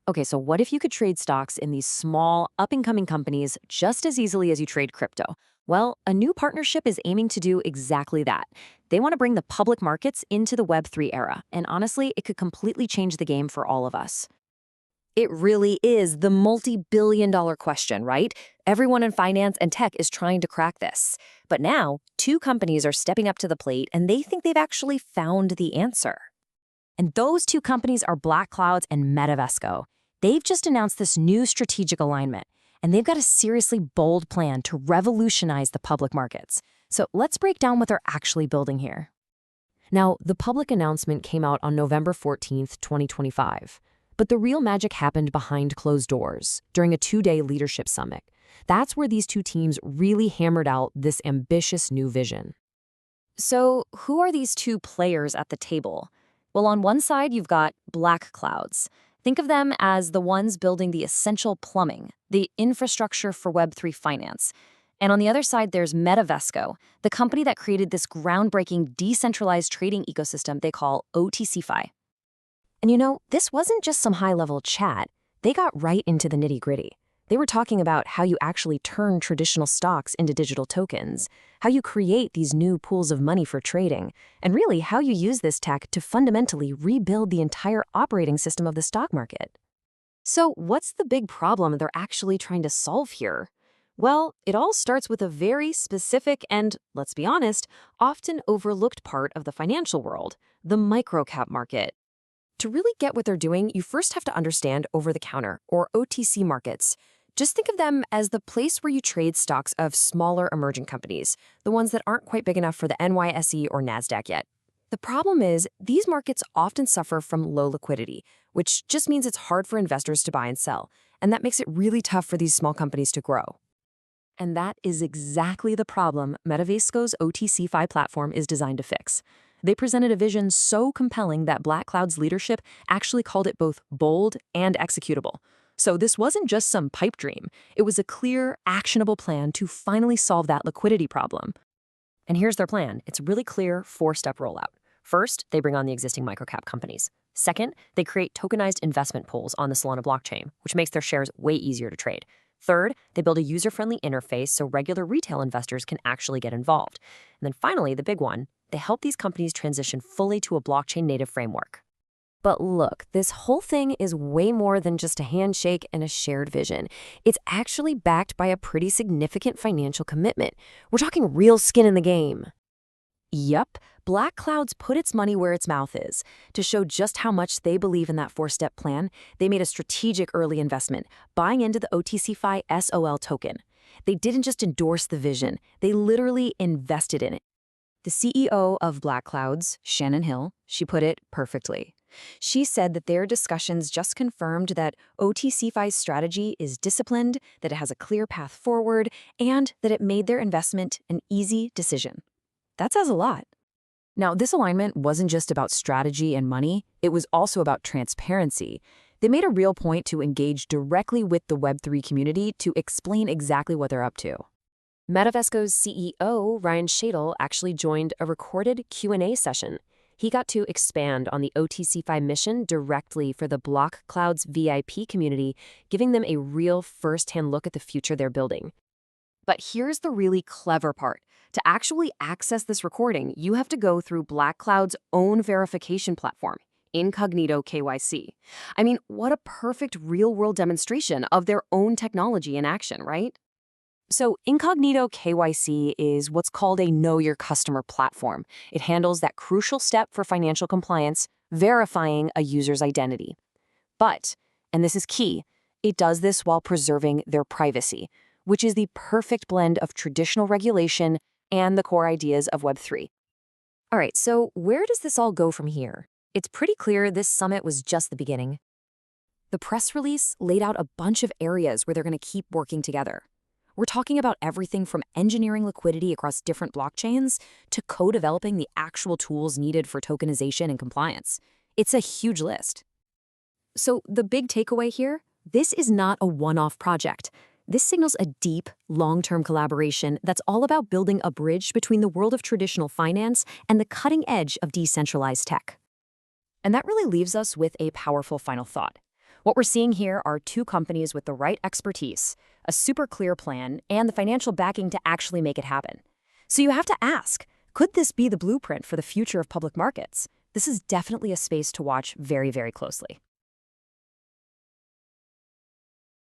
Okay, so what if you could trade stocks in these small, up-and-coming companies just as easily as you trade crypto? Well, a new partnership is aiming to do exactly that. They want to bring the public markets into the Web3 era, and honestly, it could completely change the game for all of us. It really is the multi-billion-dollar question, right? Everyone in finance and tech is trying to crack this. But now, two companies are stepping up to the plate, and they think they've actually found the answer. And those two companies are Blaqclouds and Metavesco. They've just announced this new strategic alignment, and they've got a seriously bold plan to revolutionize the public markets. So let's break down what they're actually building here. Now, the public announcement came out on November 14th, 2025. But the real magic happened behind closed doors during a two-day leadership summit. That's where these two teams really hammered out this ambitious new vision. So who are these two players at the table? Well, on one side, you've got Blaqclouds. Think of them as the ones building the essential plumbing, the infrastructure for Web3 finance. And on the other side, there's Metavesco, the company that created this groundbreaking decentralized trading ecosystem they call OTCfi. And you know, this wasn't just some high-level chat. They got right into the nitty-gritty. They were talking about how you actually turn traditional stocks into digital tokens, how you create these new pools of money for trading, and really how you use this tech to fundamentally rebuild the entire operating system of the stock market. So what's the big problem they're actually trying to solve here? Well, it all starts with a very specific and, let's be honest, often overlooked part of the financial world, the microcap market. To really get what they're doing, you first have to understand over-the-counter, or OTC markets. Just think of them as the place where you trade stocks of smaller emerging companies, the ones that aren't quite big enough for the NYSE or NASDAQ yet. The problem is, these markets often suffer from low liquidity, which just means it's hard for investors to buy and sell, and that makes it really tough for these small companies to grow. And that is exactly the problem Metavesco's OTCfi platform is designed to fix. They presented a vision so compelling that Blaqclouds' leadership actually called it both bold and executable. So this wasn't just some pipe dream. It was a clear, actionable plan to finally solve that liquidity problem. And here's their plan. It's a really clear four-step rollout. First, they bring on the existing microcap companies. Second, they create tokenized investment pools on the Solana blockchain, which makes their shares way easier to trade. Third, they build a user-friendly interface so regular retail investors can actually get involved. And then finally, the big one, they help these companies transition fully to a blockchain-native framework. But look, this whole thing is way more than just a handshake and a shared vision. It's actually backed by a pretty significant financial commitment. We're talking real skin in the game. Yup, Blaqclouds put its money where its mouth is. To show just how much they believe in that four-step plan, they made a strategic early investment, buying into the OTCfi SOL token. They didn't just endorse the vision, they literally invested in it. The CEO of Blaqclouds, Shannon Hill, she put it perfectly. She said that their discussions just confirmed that OTCfi's strategy is disciplined, that it has a clear path forward, and that it made their investment an easy decision. That says a lot. Now, this alignment wasn't just about strategy and money, it was also about transparency. They made a real point to engage directly with the Web3 community to explain exactly what they're up to. Metavesco's CEO, Ryan Schadel, actually joined a recorded Q&A session. He got to expand on the OTCfi mission directly for the Blaqclouds VIP community, giving them a real first-hand look at the future they're building. But here's the really clever part. To actually access this recording, you have to go through Blaqclouds' own verification platform, IncognitoKYC. I mean, what a perfect real-world demonstration of their own technology in action, right? So IncognitoKYC is what's called a Know Your Customer platform. It handles that crucial step for financial compliance, verifying a user's identity. But, and this is key, it does this while preserving their privacy, which is the perfect blend of traditional regulation and the core ideas of Web3. All right, so where does this all go from here? It's pretty clear this summit was just the beginning. The press release laid out a bunch of areas where they're going to keep working together. We're talking about everything from engineering liquidity across different blockchains to co-developing the actual tools needed for tokenization and compliance. It's a huge list. So the big takeaway here, this is not a one-off project. This signals a deep, long-term collaboration that's all about building a bridge between the world of traditional finance and the cutting edge of decentralized tech. And that really leaves us with a powerful final thought. What we're seeing here are two companies with the right expertise, a super clear plan, and the financial backing to actually make it happen. So you have to ask, could this be the blueprint for the future of public markets? This is definitely a space to watch very, very closely.